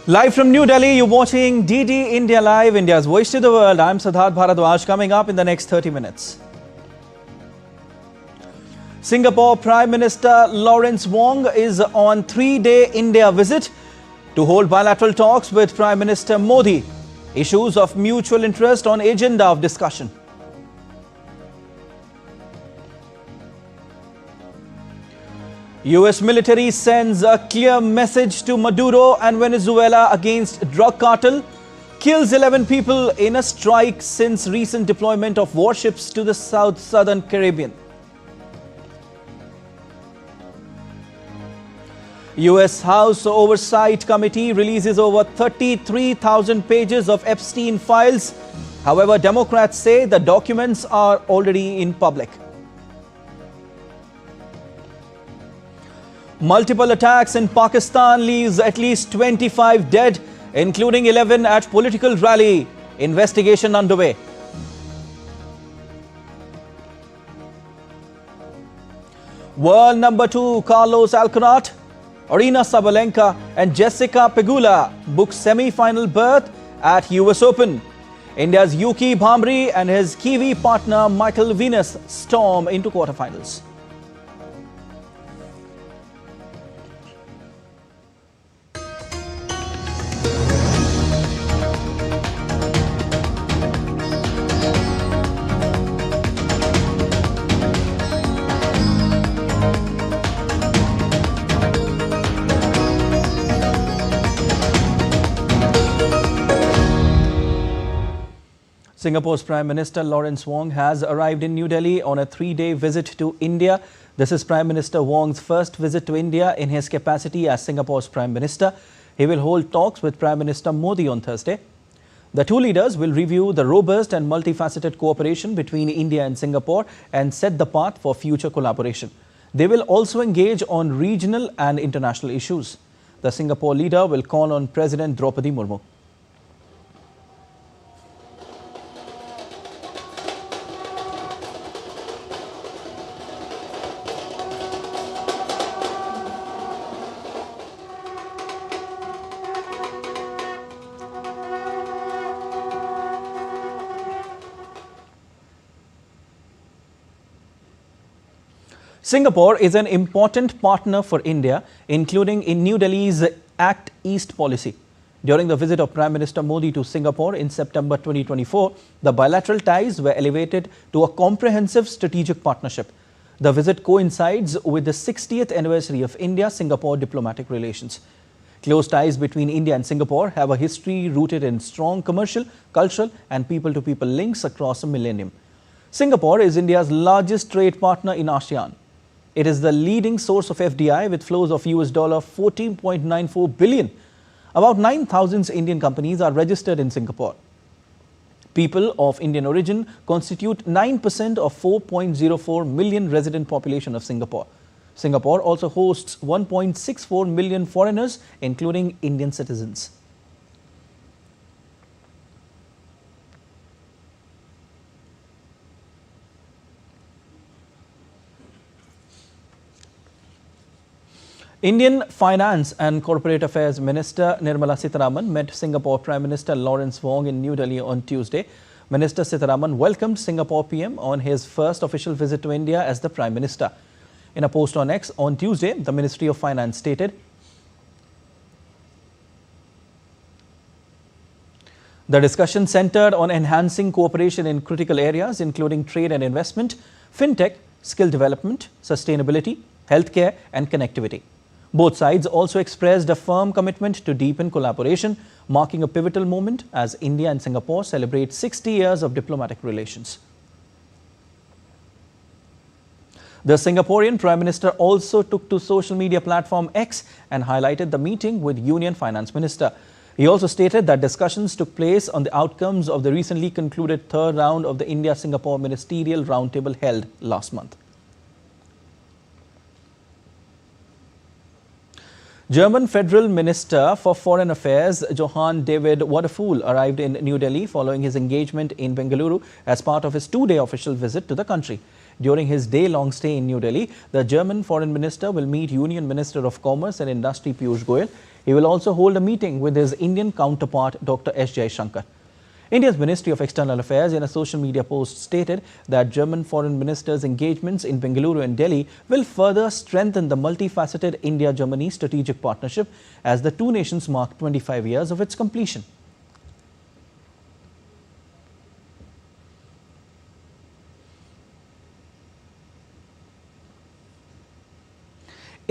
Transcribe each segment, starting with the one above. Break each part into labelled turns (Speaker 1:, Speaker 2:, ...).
Speaker 1: Live from New Delhi, you're watching DD India Live, India's voice to the world. I'm Sabalenka Bharadwaj. Coming up in the next 30 minutes. Singapore Prime Minister Lawrence Wong is on 3-day India visit to hold bilateral talks with Prime Minister Modi. Issues of mutual interest on agenda of discussion. US military sends a clear message to Maduro and Venezuela against drug cartel. Kills 11 people in a strike since recent deployment of warships to the southern Caribbean. US House Oversight Committee releases over 33,000 pages of Epstein files. However, Democrats say the documents are already in public. Multiple attacks in Pakistan leaves at least 25 dead, including 11 at political rally. Investigation underway. World number 2 Carlos Alcaraz, Arina Sabalenka and Jessica Pegula book semi-final berth at US Open. India's Yuki Bhamri and his Kiwi partner Michael Venus storm into quarterfinals. Singapore's Prime Minister Lawrence Wong has arrived in New Delhi on a 3-day visit to India. This is Prime Minister Wong's first visit to India in his capacity as Singapore's Prime Minister. He will hold talks with Prime Minister Modi on Thursday. The two leaders will review the robust and multifaceted cooperation between India and Singapore and set the path for future collaboration. They will also engage on regional and international issues. The Singapore leader will call on President Draupadi Murmu. Singapore is an important partner for India, including in New Delhi's Act East policy. During the visit of Prime Minister Modi to Singapore in September 2024, the bilateral ties were elevated to a comprehensive strategic partnership. The visit coincides with the 60th anniversary of India-Singapore diplomatic relations. Close ties between India and Singapore have a history rooted in strong commercial, cultural and people-to-people links across a millennium. Singapore is India's largest trade partner in ASEAN. It is the leading source of FDI with flows of US $14.94 billion. About 9,000 Indian companies are registered in Singapore. People of Indian origin constitute 9% of 4.04 million resident population of Singapore. Singapore also hosts 1.64 million foreigners, including Indian citizens. Indian Finance and Corporate Affairs Minister Nirmala Sitharaman met Singapore Prime Minister Lawrence Wong in New Delhi on Tuesday. Minister Sitharaman welcomed Singapore PM on his first official visit to India as the Prime Minister. In a post on X on Tuesday, the Ministry of Finance stated, the discussion centered on enhancing cooperation in critical areas including trade and investment, fintech, skill development, sustainability, healthcare and connectivity. Both sides also expressed a firm commitment to deepen collaboration, marking a pivotal moment as India and Singapore celebrate 60 years of diplomatic relations. The Singaporean Prime Minister also took to social media platform X and highlighted the meeting with Union Finance Minister. He also stated that discussions took place on the outcomes of the recently concluded third round of the India-Singapore Ministerial Roundtable held last month. German Federal Minister for Foreign Affairs Johann David Waderfuhl arrived in New Delhi following his engagement in Bengaluru as part of his 2-day official visit to the country. During his day-long stay in New Delhi, the German Foreign Minister will meet Union Minister of Commerce and Industry Piyush Goyal. He will also hold a meeting with his Indian counterpart, Dr. S. Jaishankar. India's Ministry of External Affairs in a social media post stated that German foreign ministers' engagements in Bengaluru and Delhi will further strengthen the multifaceted India-Germany strategic partnership as the two nations mark 25 years of its completion.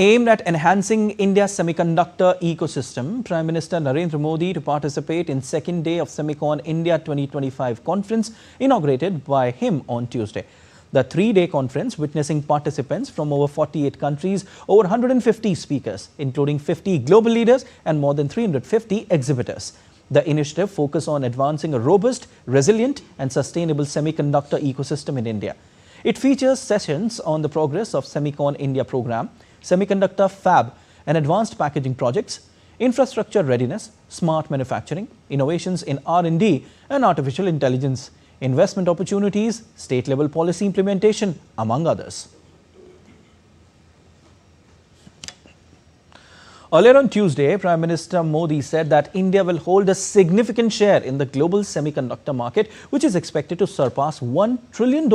Speaker 1: Aimed at enhancing India's semiconductor ecosystem, Prime Minister Narendra Modi to participate in second day of Semicon India 2025 conference inaugurated by him on Tuesday. The three-day conference witnessing participants from over 48 countries, over 150 speakers, including 50 global leaders and more than 350 exhibitors. The initiative focuses on advancing a robust, resilient and sustainable semiconductor ecosystem in India. It features sessions on the progress of Semicon India program, semiconductor fab and advanced packaging projects, infrastructure readiness, smart manufacturing, innovations in R&D and artificial intelligence, investment opportunities, state-level policy implementation, among others. Earlier on Tuesday, Prime Minister Modi said that India will hold a significant share in the global semiconductor market, which is expected to surpass $1 trillion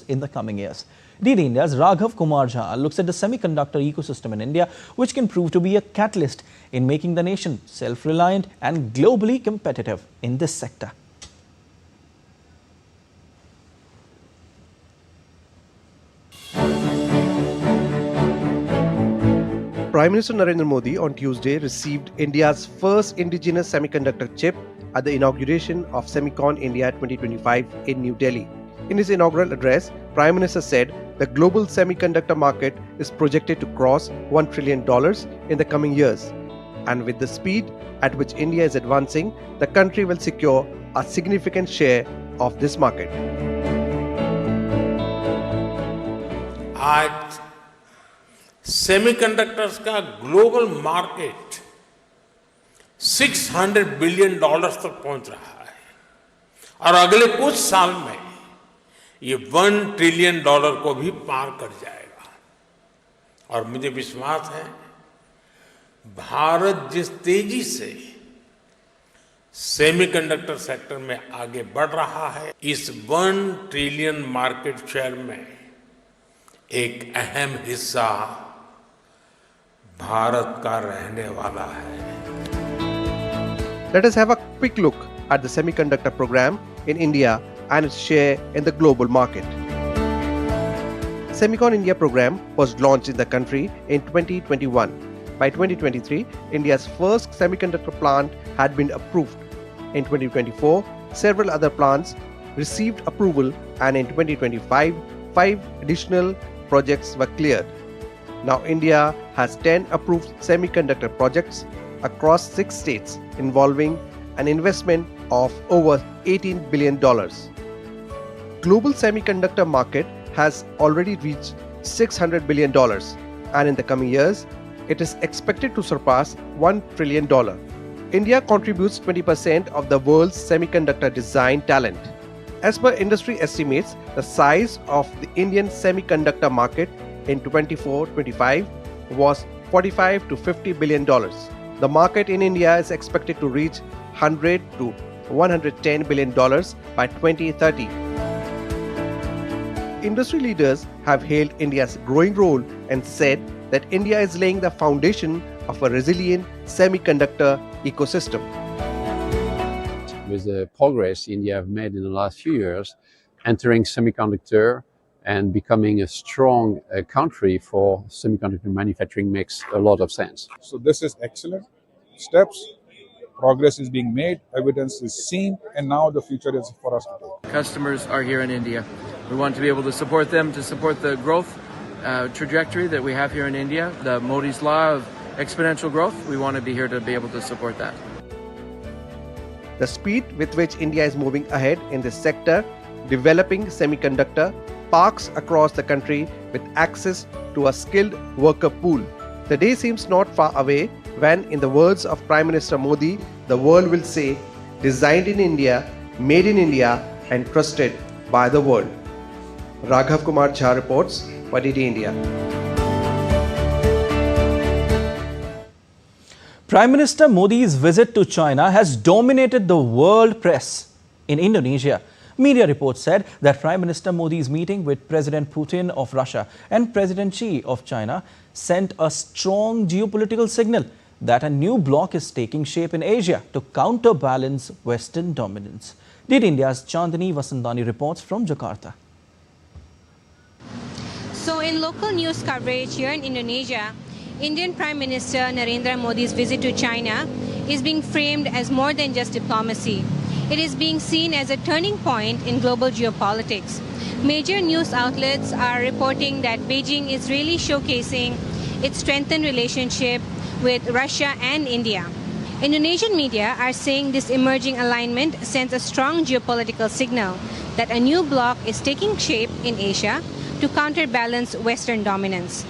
Speaker 1: in the coming years. DD India's Raghav Kumar Jha looks at the semiconductor ecosystem in India, which can prove to be a catalyst in making the nation self-reliant and globally competitive in this sector.
Speaker 2: Prime Minister Narendra Modi on Tuesday received India's first indigenous semiconductor chip at the inauguration of Semicon India 2025 in New Delhi. In his inaugural address, Prime Minister said the global semiconductor market is projected to cross $1 trillion in the coming years. And with the speed at which India is advancing, the country will secure a significant share of this market.
Speaker 3: आज semiconductors का global market $600 billion तक पहुंच रहा है और अगले कुछ साल में ये $1 ट्रिलियन को भी पार कर जाएगा। और मुझे विश्वास है भारत जिस तेजी से सेमीकंडक्टर सेक्टर में आगे बढ़ रहा है, इस $1 ट्रिलियन मार्केट शेयर में एक अहम हिस्सा भारत का रहने वाला है।
Speaker 2: Let us have a quick look at the semiconductor program in India and its share in the global market. Semicon India program was launched in the country in 2021. By 2023, India's first semiconductor plant had been approved. In 2024, several other plants received approval, and in 2025, 5 additional projects were cleared. Now India has 10 approved semiconductor projects across 6 states involving an investment of over $18 billion. Global semiconductor market has already reached $600 billion, and in the coming years, it is expected to surpass $1 trillion. India contributes 20% of the world's semiconductor design talent. As per industry estimates, the size of the Indian semiconductor market in 24-25 was $45 to $50 billion. The market in India is expected to reach $100 to $110 billion by 2030. Industry leaders have hailed India's growing role and said that India is laying the foundation of a resilient semiconductor ecosystem.
Speaker 4: With the progress India have made in the last few years, entering semiconductor and becoming a strong country for semiconductor manufacturing makes a lot of sense.
Speaker 5: So this is excellent steps. Progress is being made, evidence is seen, and now the future is for us to take.
Speaker 6: Customers are here in India. We want to be able to support them, to support the growth trajectory that we have here in India, the Modi's law of exponential growth. We want to be here to be able to support that.
Speaker 2: The speed with which India is moving ahead in this sector, developing semiconductor parks across the country with access to a skilled worker pool. The day seems not far away when, in the words of Prime Minister Modi, the world will say, designed in India, made in India and trusted by the world. Raghav Kumar Jha reports for DD India.
Speaker 1: Prime Minister Modi's visit to China has dominated the world press. In Indonesia, media reports said that Prime Minister Modi's meeting with President Putin of Russia and President Xi of China sent a strong geopolitical signal that a new bloc is taking shape in Asia to counterbalance Western dominance. Did India's Chandani Vasandani reports from Jakarta.
Speaker 7: So in local news coverage here in Indonesia, Indian Prime Minister Narendra Modi's visit to China is being framed as more than just diplomacy. It is being seen as a turning point in global geopolitics. Major news outlets are reporting that Beijing is really showcasing its strengthened relationship with Russia and India. Indonesian media are saying this emerging alignment sends a strong geopolitical signal that a new bloc is taking shape in Asia to counterbalance Western dominance.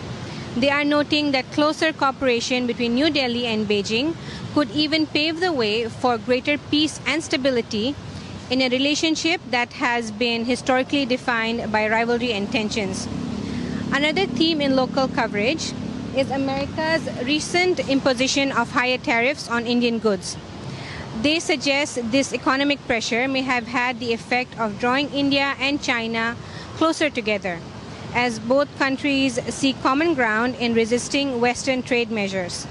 Speaker 7: They are noting that closer cooperation between New Delhi and Beijing could even pave the way for greater peace and stability in a relationship that has been historically defined by rivalry and tensions. Another theme in local coverage is America's recent imposition of higher tariffs on Indian goods. They suggest this economic pressure may have had the effect of drawing India and China closer together, as both countries seek common ground in resisting Western trade measures.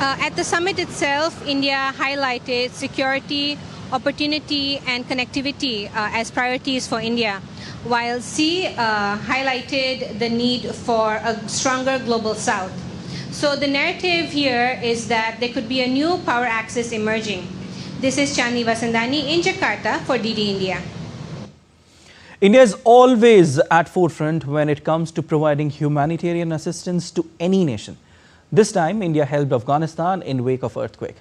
Speaker 7: At the summit itself, India highlighted security, opportunity, and connectivity as priorities for India, while Xi highlighted the need for a stronger global South. So the narrative here is that there could be a new power axis emerging. This is Chandani Vasandani in Jakarta for DD India.
Speaker 1: India is always at forefront when it comes to providing humanitarian assistance to any nation. This time, India helped Afghanistan in wake of earthquake.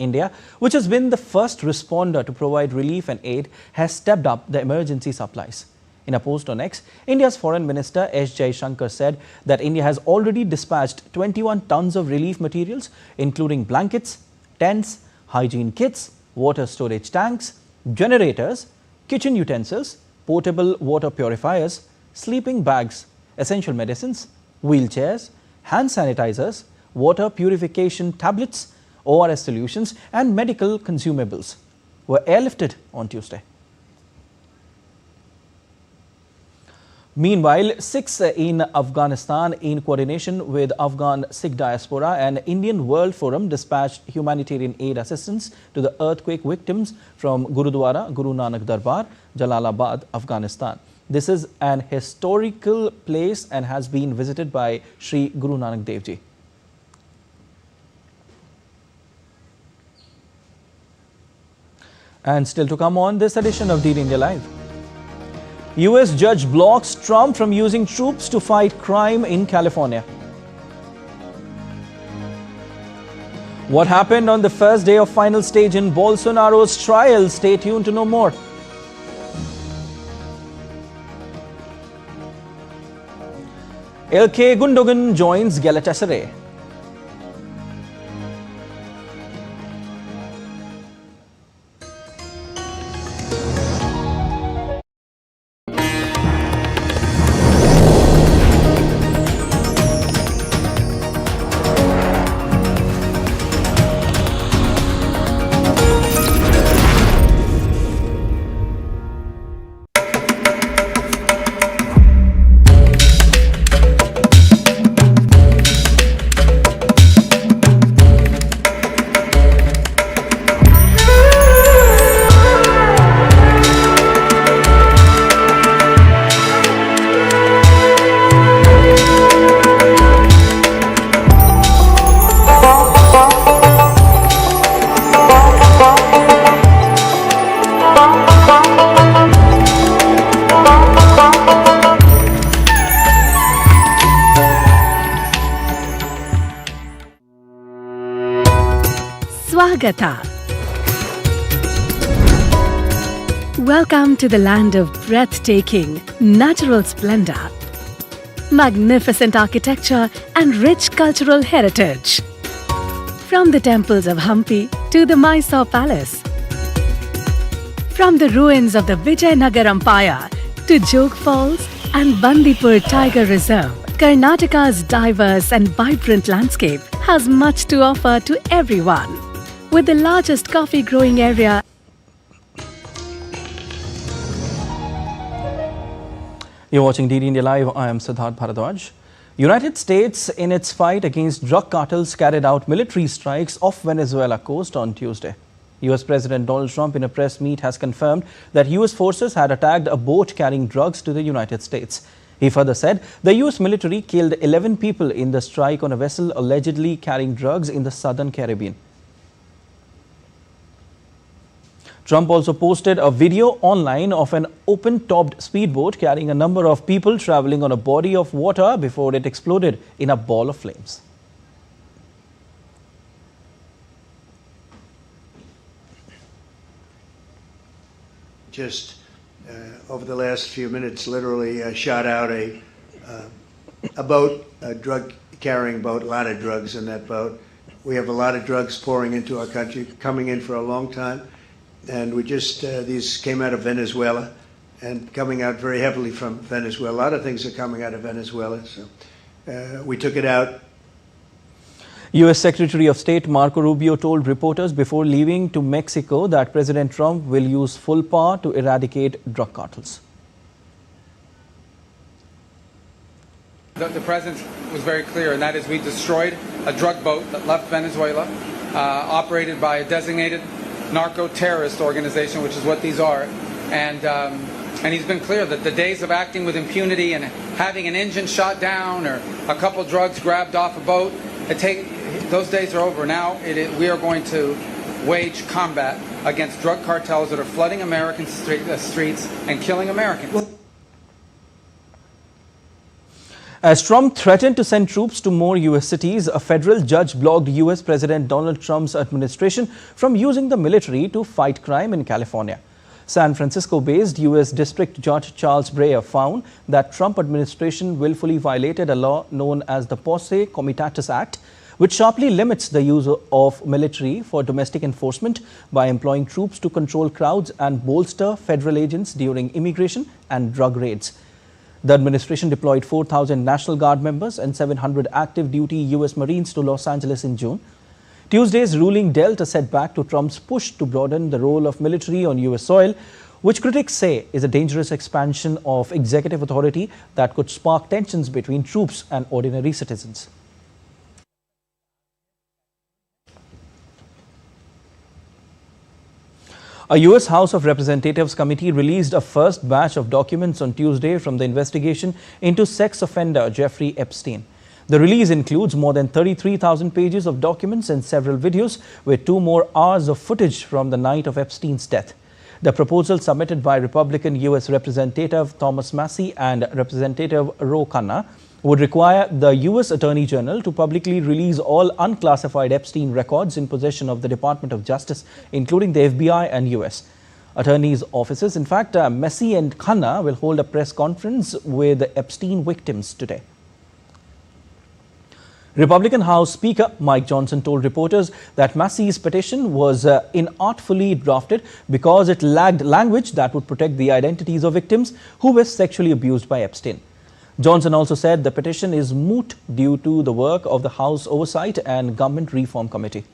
Speaker 1: India, which has been the first responder to provide relief and aid, has stepped up the emergency supplies. In a post on X, India's Foreign Minister S. Jaishankar said that India has already dispatched 21 tons of relief materials, including blankets, tents, hygiene kits, water storage tanks, generators, kitchen utensils, portable water purifiers, sleeping bags, essential medicines, wheelchairs, hand sanitizers, water purification tablets, ORS solutions, and medical consumables were airlifted on Tuesday. Meanwhile, Sikhs in Afghanistan, in coordination with Afghan Sikh Diaspora and Indian World Forum, dispatched humanitarian aid assistance to the earthquake victims from Gurudwara Guru Nanak Darbar, Jalalabad, Afghanistan. This is an historical place and has been visited by Sri Guru Nanak Dev Ji. And still to come on this edition of DD India Live. US judge blocks Trump from using troops to fight crime in California. What happened on the first day of final stage in Bolsonaro's trial? Stay tuned to know more. LK Gundogan joins Galatasaray.
Speaker 8: Swagata. Welcome to the land of breathtaking, natural splendor, magnificent architecture and rich cultural heritage. From the temples of Hampi to the Mysore Palace, from the ruins of the Vijayanagar Empire to Jog Falls and Bandipur Tiger Reserve, Karnataka's diverse and vibrant landscape has much to offer to everyone. With the largest coffee growing area,
Speaker 1: you're watching DD India Live. I am Siddharth Bharadwaj. United States, in its fight against drug cartels, carried out military strikes off Venezuela coast on Tuesday. US President Donald Trump, in a press meet, has confirmed that US forces had attacked a boat carrying drugs to the United States. He further said the US military killed 11 people in the strike on a vessel allegedly carrying drugs in the southern Caribbean. Trump also posted a video online of an open-topped speedboat carrying a number of people traveling on a body of water before it exploded in a ball of flames.
Speaker 9: Just over the last few minutes, literally shot out a boat, a drug-carrying boat, a lot of drugs in that boat. We have a lot of drugs pouring into our country, coming in for a long time. And we just, these came out of Venezuela and coming out very heavily from Venezuela. A lot of things are coming out of Venezuela, so we took it out.
Speaker 1: US Secretary of State Marco Rubio told reporters before leaving to Mexico that President Trump will use full power to eradicate drug cartels.
Speaker 10: The president was very clear, and that is we destroyed a drug boat that left Venezuela, operated by a designated narco-terrorist organization, which is what these are. And he's been clear that the days of acting with impunity and having an engine shot down or a couple drugs grabbed off a boat, those days are over. Now we are going to wage combat against drug cartels that are flooding American streets and killing Americans.
Speaker 1: As Trump threatened to send troops to more US cities, a federal judge blocked US President Donald Trump's administration from using the military to fight crime in California. San Francisco-based US District Judge Charles Breyer found that Trump administration willfully violated a law known as the Posse Comitatus Act, which sharply limits the use of military for domestic enforcement by employing troops to control crowds and bolster federal agents during immigration and drug raids. The administration deployed 4,000 National Guard members and 700 active duty US Marines to Los Angeles in June. Tuesday's ruling dealt a setback to Trump's push to broaden the role of military on US soil, which critics say is a dangerous expansion of executive authority that could spark tensions between troops and ordinary citizens. A US House of Representatives committee released a first batch of documents on Tuesday from the investigation into sex offender Jeffrey Epstein. The release includes more than 33,000 pages of documents and several videos with 2 more hours of footage from the night of Epstein's death. The proposal, submitted by Republican US Representative Thomas Massie and Representative Ro Khanna, would require the US Attorney General to publicly release all unclassified Epstein records in possession of the Department of Justice, including the FBI and US attorneys' offices. In fact, Massie and Khanna will hold a press conference with Epstein victims today. Republican House Speaker Mike Johnson told reporters that Massie's petition was inartfully drafted because it lacked language that would protect the identities of victims who were sexually abused by Epstein. Johnson also said the petition is moot due to the work of the House Oversight and Government Reform Committee.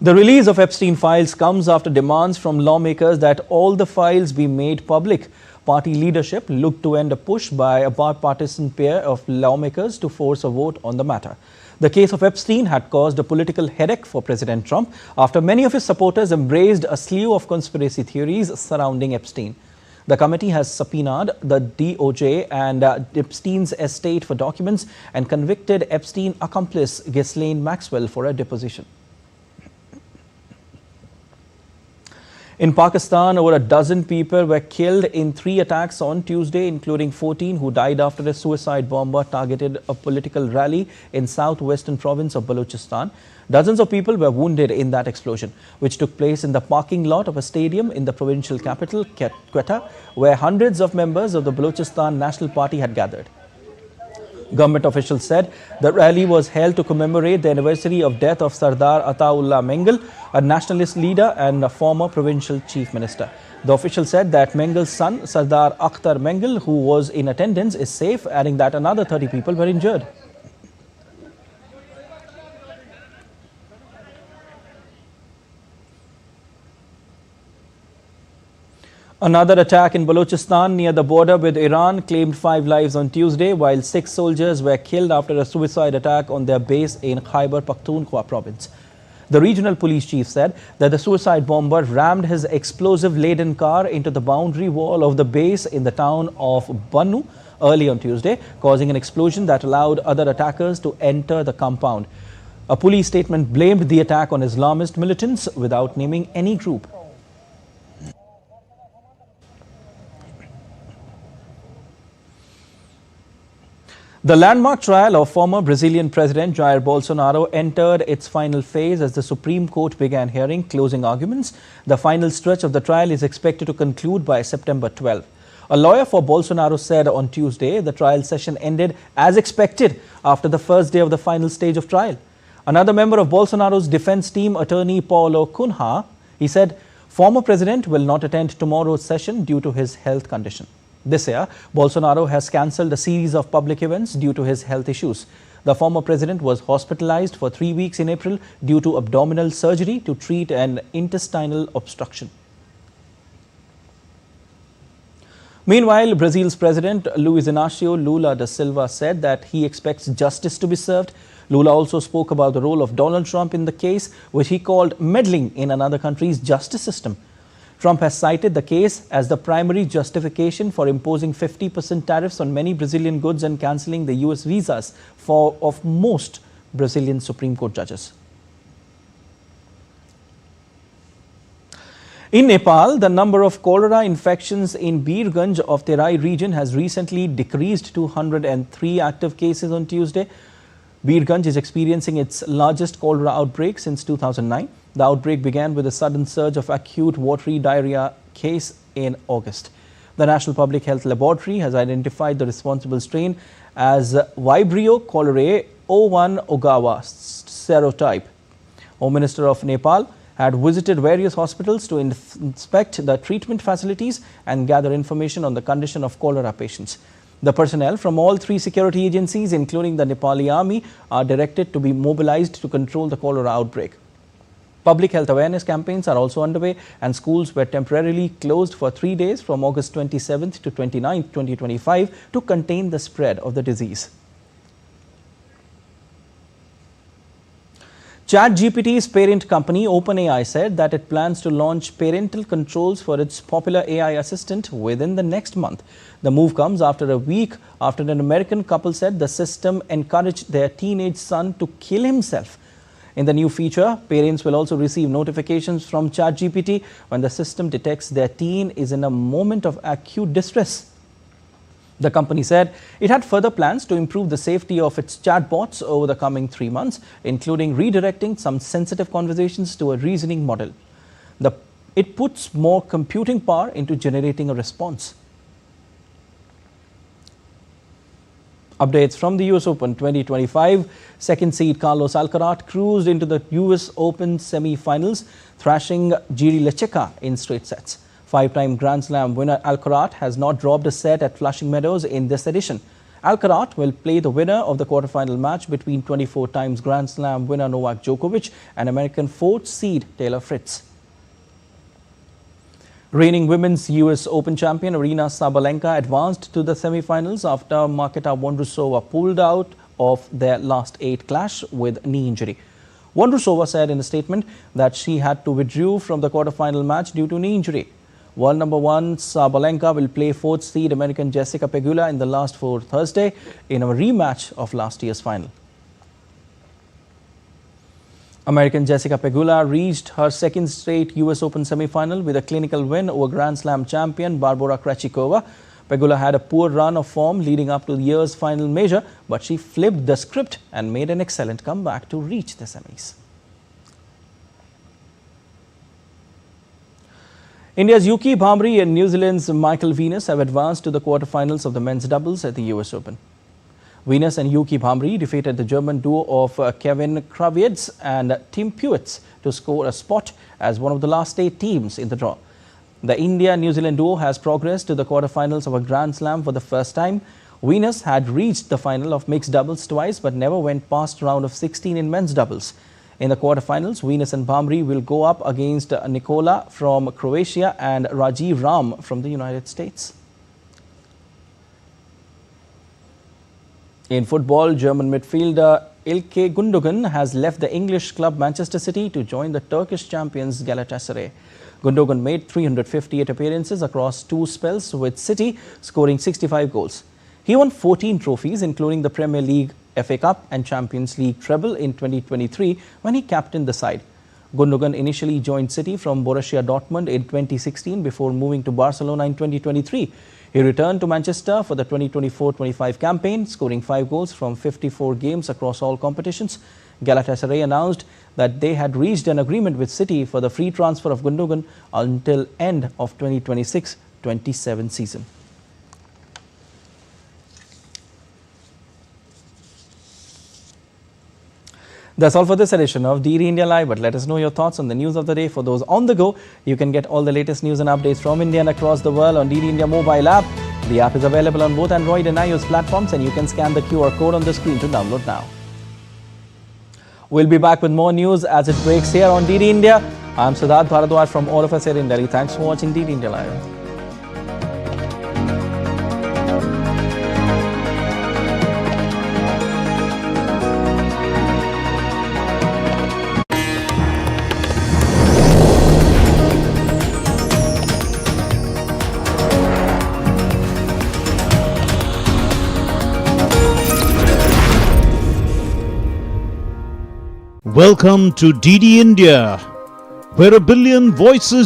Speaker 1: The release of Epstein files comes after demands from lawmakers that all the files be made public. Party leadership looked to end a push by a bipartisan pair of lawmakers to force a vote on the matter. The case of Epstein had caused a political headache for President Trump after many of his supporters embraced a slew of conspiracy theories surrounding Epstein. The committee has subpoenaed the DOJ and Epstein's estate for documents and convicted Epstein accomplice Ghislaine Maxwell for a deposition. In Pakistan, over a dozen people were killed in 3 attacks on Tuesday, including 14 who died after a suicide bomber targeted a political rally in southwestern province of Balochistan. Dozens of people were wounded in that explosion, which took place in the parking lot of a stadium in the provincial capital, Quetta, where hundreds of members of the Balochistan National Party had gathered. Government officials said the rally was held to commemorate the anniversary of death of Sardar Ataullah Mengal, a nationalist leader and a former provincial chief minister. The official said that Mengel's son, Sardar Akhtar Mengel, who was in attendance, is safe, adding that another 30 people were injured. Another attack in Balochistan near the border with Iran claimed 5 lives on Tuesday, while 6 soldiers were killed after a suicide attack on their base in Khyber Pakhtunkhwa province. The regional police chief said that the suicide bomber rammed his explosive-laden car into the boundary wall of the base in the town of Bannu early on Tuesday, causing an explosion that allowed other attackers to enter the compound. A police statement blamed the attack on Islamist militants without naming any group. The landmark trial of former Brazilian President Jair Bolsonaro entered its final phase as the Supreme Court began hearing closing arguments. The final stretch of the trial is expected to conclude by September 12. A lawyer for Bolsonaro said on Tuesday the trial session ended as expected after the first day of the final stage of trial. Another member of Bolsonaro's defense team, attorney Paulo Cunha, he said former president will not attend tomorrow's session due to his health condition. This year, Bolsonaro has cancelled a series of public events due to his health issues. The former president was hospitalized for 3 weeks in April due to abdominal surgery to treat an intestinal obstruction. Meanwhile, Brazil's president Luiz Inácio Lula da Silva said that he expects justice to be served. Lula also spoke about the role of Donald Trump in the case, which he called meddling in another country's justice system. Trump has cited the case as the primary justification for imposing 50% tariffs on many Brazilian goods and cancelling the US visas of most Brazilian Supreme Court judges. In Nepal, the number of cholera infections in Birganj of Terai region has recently decreased to 103 active cases on Tuesday. Birganj is experiencing its largest cholera outbreak since 2009. The outbreak began with a sudden surge of acute watery diarrhea case in August. The National Public Health Laboratory has identified the responsible strain as Vibrio cholerae O1 Ogawa serotype. Home Minister of Nepal had visited various hospitals to inspect the treatment facilities and gather information on the condition of cholera patients. The personnel from all 3 security agencies, including the Nepali Army, are directed to be mobilized to control the cholera outbreak. Public health awareness campaigns are also underway, and schools were temporarily closed for 3 days from August 27th to 29th, 2025 to contain the spread of the disease. ChatGPT's parent company OpenAI said that it plans to launch parental controls for its popular AI assistant within the next month. The move comes after a week after an American couple said the system encouraged their teenage son to kill himself. In the new feature, parents will also receive notifications from ChatGPT when the system detects their teen is in a moment of acute distress. The company said it had further plans to improve the safety of its chatbots over the coming 3 months, including redirecting some sensitive conversations to a reasoning model. It puts more computing power into generating a response. Updates from the US Open 2025. Second seed Carlos Alcaraz cruised into the US Open semi-finals, thrashing Jiří Lečeka in straight sets. 5-time Grand Slam winner Alcaraz has not dropped a set at Flushing Meadows in this edition. Alcaraz will play the winner of the quarterfinal match between 24 times Grand Slam winner Novak Djokovic and American 4th seed Taylor Fritz. Reigning women's US Open champion Aryna Sabalenka advanced to the semi-finals after Marketa Vondrousova pulled out of their last 8 clash with knee injury. Vondrousova said in a statement that she had to withdraw from the quarterfinal match due to knee injury. World number 1 Sabalenka will play 4th seed American Jessica Pegula in the last 4 Thursday in a rematch of last year's final. American Jessica Pegula reached her 2nd straight US Open semi-final with a clinical win over Grand Slam champion Barbora Krejcikova. Pegula had a poor run of form leading up to the year's final major, but she flipped the script and made an excellent comeback to reach the semis. India's Yuki Bhamri and New Zealand's Michael Venus have advanced to the quarterfinals of the men's doubles at the US Open. Venus and Yuki Bhamri defeated the German duo of Kevin Krawietz and Tim Puetz to score a spot as one of the last 8 teams in the draw. The India-New Zealand duo has progressed to the quarterfinals of a Grand Slam for the first time. Venus had reached the final of mixed doubles twice but never went past round of 16 in men's doubles. In the quarterfinals, Venus and Bhamri will go up against Nikola from Croatia and Rajiv Ram from the United States. In football, German midfielder Ilkay Gundogan has left the English club Manchester City to join the Turkish champions Galatasaray. Gundogan made 358 appearances across 2 spells with City, scoring 65 goals. He won 14 trophies, including the Premier League, FA Cup and Champions League treble in 2023 when he captained the side. Gundogan initially joined City from Borussia Dortmund in 2016 before moving to Barcelona in 2023. He returned to Manchester for the 2024-25 campaign, scoring 5 goals from 54 games across all competitions. Galatasaray announced that they had reached an agreement with City for the free transfer of Gundogan until end of 2026-27 season. That's all for this edition of DD India Live, but let us know your thoughts on the news of the day. For those on the go, you can get all the latest news and updates from India and across the world on DD India mobile app. The app is available on both Android and iOS platforms, and you can scan the QR code on the screen to download now. We'll be back with more news as it breaks here on DD India. I'm Siddharth Bharadwaj from all of us here in Delhi. Thanks for watching DD India Live.
Speaker 11: Welcome to DD India, where a billion voices